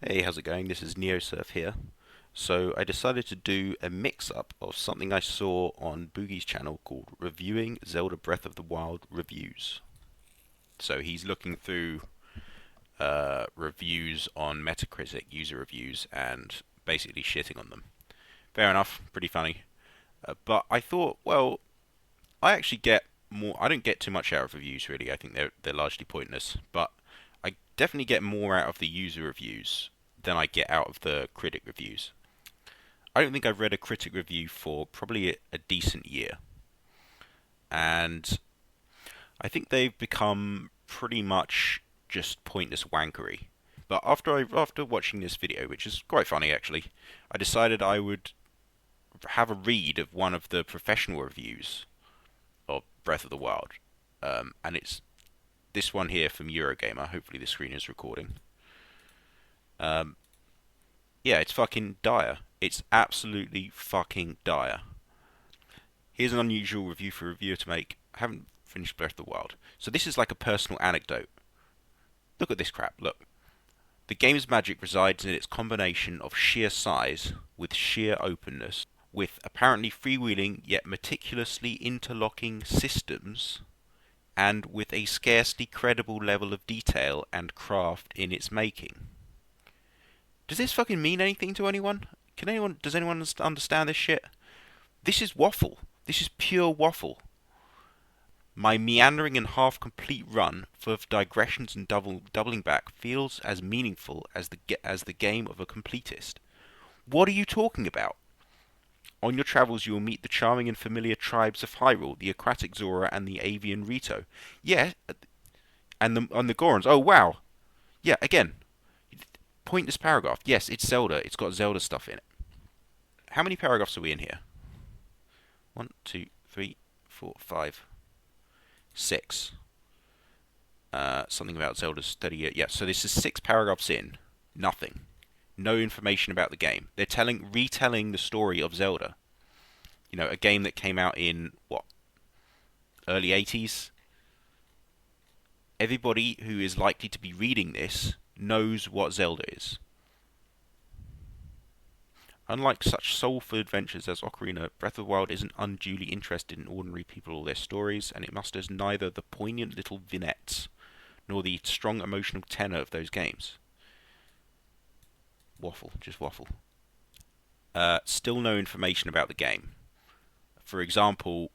Hey, how's it going? This is neo-serf here. So I decided to do a mix-up of something I saw on Boogie's channel called Reviewing Zelda Breath of the Wild Reviews. So he's looking through reviews on Metacritic, user reviews, and basically shitting on them. Fair enough, pretty funny. But I thought, well, I actually get more. I don't get too much out of reviews really. I think they're largely pointless. But I definitely get more out of the user reviews than I get out of the critic reviews. I don't think I've read a critic review for probably a decent year, and I think they've become pretty much just pointless wankery. But after watching this video, which is quite funny actually, I decided I would have a read of one of the professional reviews of Breath of the Wild, and it's this one here from Eurogamer. Hopefully the screen is recording. Um, yeah, it's fucking dire. It's absolutely fucking dire. Here's an unusual review for a reviewer to make. I haven't finished Breath of the Wild. So this is like a personal anecdote. Look at this crap, look. The game's magic resides in its combination of sheer size with sheer openness, with apparently freewheeling yet meticulously interlocking systems, and with a scarcely credible level of detail and craft in its making. Does this fucking mean anything to anyone? Does anyone understand this shit? This is waffle. This is pure waffle. My meandering and half-complete run, full of digressions and doubling back, feels as meaningful as the game of a completist. What are you talking about? On your travels, you will meet the charming and familiar tribes of Hyrule, the aquatic Zora and the avian Rito. Yeah, and the Gorons. Oh wow. Yeah, again, pointless paragraph. Yes, it's Zelda. It's got Zelda stuff in it. How many paragraphs are we in here? 1, 2, 3, 4, 5, 6. Something about Zelda's study. Yeah, so this is 6 paragraphs in. Nothing. No information about the game. They're retelling the story of Zelda. You know, a game that came out in what, early 80s. Everybody who is likely to be reading this knows what Zelda is. Unlike such soulful adventures as Ocarina, Breath of the Wild isn't unduly interested in ordinary people or their stories, and it musters neither the poignant little vignettes nor the strong emotional tenor of those games. Waffle, just waffle. Still no information about the game. For example,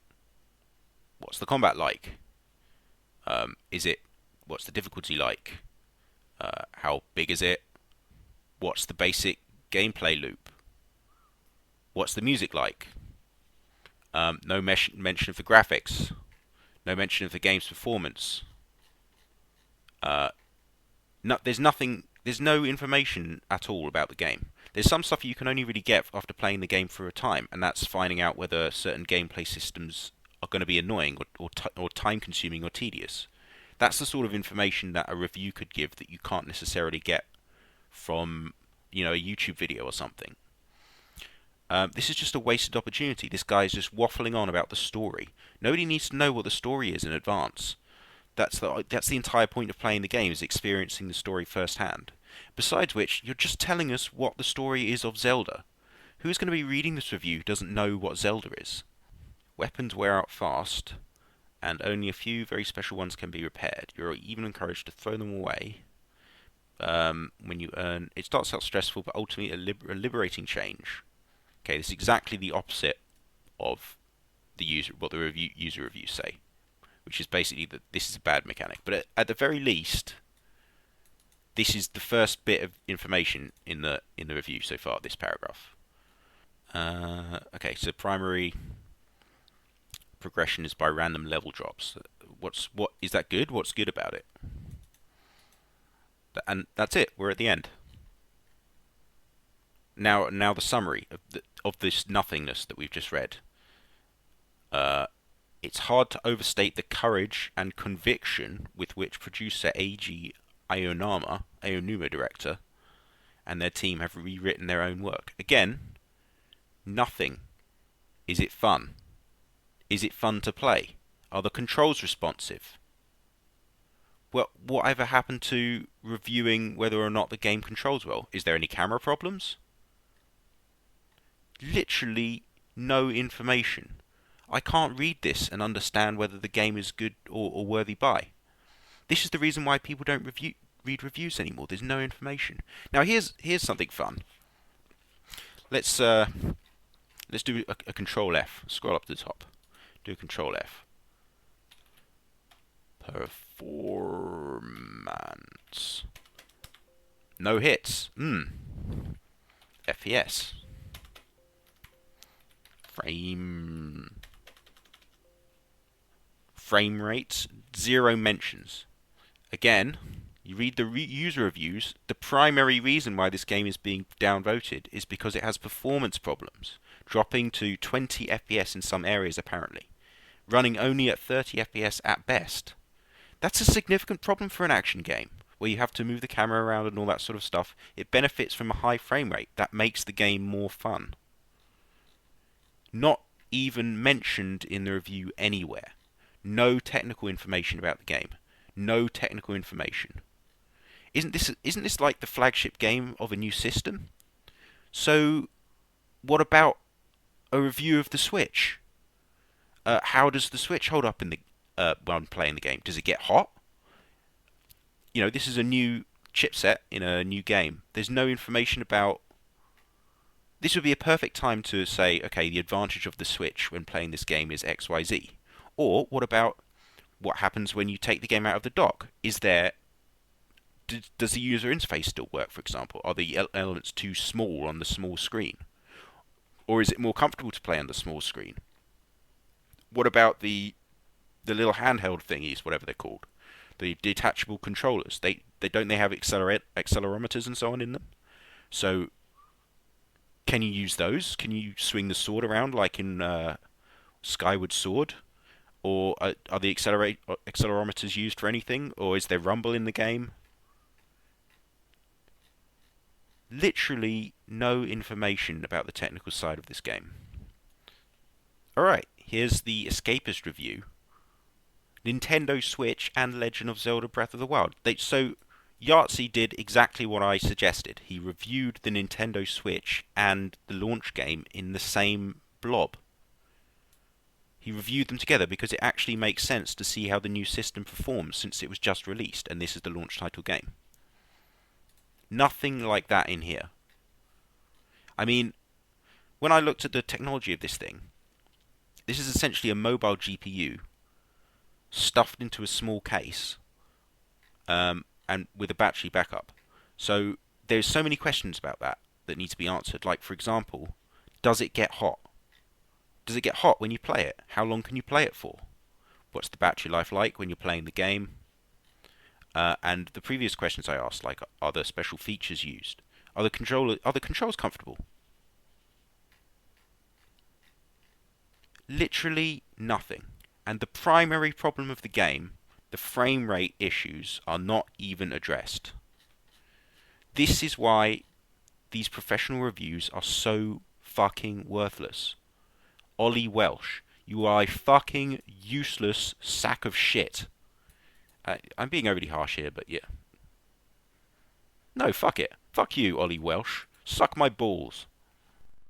what's the combat like? What's the difficulty like? How big is it? What's the basic gameplay loop? What's the music like? No mention of the graphics. No mention of the game's performance. There's nothing. There's no information at all about the game. There's some stuff you can only really get after playing the game for a time, and that's finding out whether certain gameplay systems are going to be annoying or time-consuming or tedious. That's the sort of information that a review could give that you can't necessarily get from, a YouTube video or something. This is just a wasted opportunity. This guy is just waffling on about the story. Nobody needs to know what the story is in advance. That's the entire point of playing the game, is experiencing the story firsthand. Besides which, you're just telling us what the story is of Zelda. Who's going to be reading this review who doesn't know what Zelda is? Weapons wear out fast, and only a few very special ones can be repaired. You're even encouraged to throw them away when you earn. It starts out stressful, but ultimately a liberating change. Okay, this is exactly the opposite of what the user reviews say, which is basically that this is a bad mechanic. But at the very least, this is the first bit of information in the review so far. This paragraph. Okay, so primary progression is by random level drops. What is that good? What's good about it? And that's it. We're at the end. Now the summary of this nothingness that we've just read. It's hard to overstate the courage and conviction with which producer Eiji Aonuma director, and their team have rewritten their own work. Again, nothing. Is it fun? Is it fun to play? Are the controls responsive? Well, whatever happened to reviewing whether or not the game controls well? Is there any camera problems? Literally no information. I can't read this and understand whether the game is good or worthy buy. This is the reason why people don't read reviews anymore. There's no information. Now here's something fun. Let's let's do a Control F. Scroll up to the top. Do a Control F. Performance. No hits. FPS. Frame rate. 0 mentions. Again, you read the user reviews. The primary reason why this game is being downvoted is because it has performance problems, dropping to 20 FPS in some areas apparently, running only at 30 FPS at best. That's a significant problem for an action game, where you have to move the camera around and all that sort of stuff. It benefits from a high frame rate. That makes the game more fun. Not even mentioned in the review anywhere. No technical information about the game. No technical information. Isn't this like the flagship game of a new system? So, what about a review of the Switch? How does the Switch hold up in the when playing the game? Does it get hot? You know, this is a new chipset in a new game. There's no information about. This would be a perfect time to say, okay, the advantage of the Switch when playing this game is X, Y, Z. Or what about what happens when you take the game out of the dock? Does the user interface still work, for example? Are the elements too small on the small screen? Or is it more comfortable to play on the small screen? What about the little handheld thingies, whatever they're called? The detachable controllers. They have accelerometers and so on in them? So can you use those? Can you swing the sword around like in Skyward Sword? Or are the accelerometers used for anything? Or is there rumble in the game? Literally no information about the technical side of this game. Alright, here's the Escapist review. Nintendo Switch and Legend of Zelda Breath of the Wild. So Yahtzee did exactly what I suggested. He reviewed the Nintendo Switch and the launch game in the same blob. He reviewed them together because it actually makes sense to see how the new system performs since it was just released and this is the launch title game. Nothing like that in here. I mean, when I looked at the technology of this thing, this is essentially a mobile GPU stuffed into a small case and with a battery backup. So there's so many questions about that need to be answered. Like, for example, does it get hot? Does it get hot when you play it? How long can you play it for? What's the battery life like when you're playing the game? And the previous questions I asked, like, are there special features used? Are the controls comfortable? Literally nothing. And the primary problem of the game, the frame rate issues, are not even addressed. This is why these professional reviews are so fucking worthless. Ollie Welsh, you are a fucking useless sack of shit. I'm being overly harsh here, but yeah. No, fuck it. Fuck you, Ollie Welsh. Suck my balls.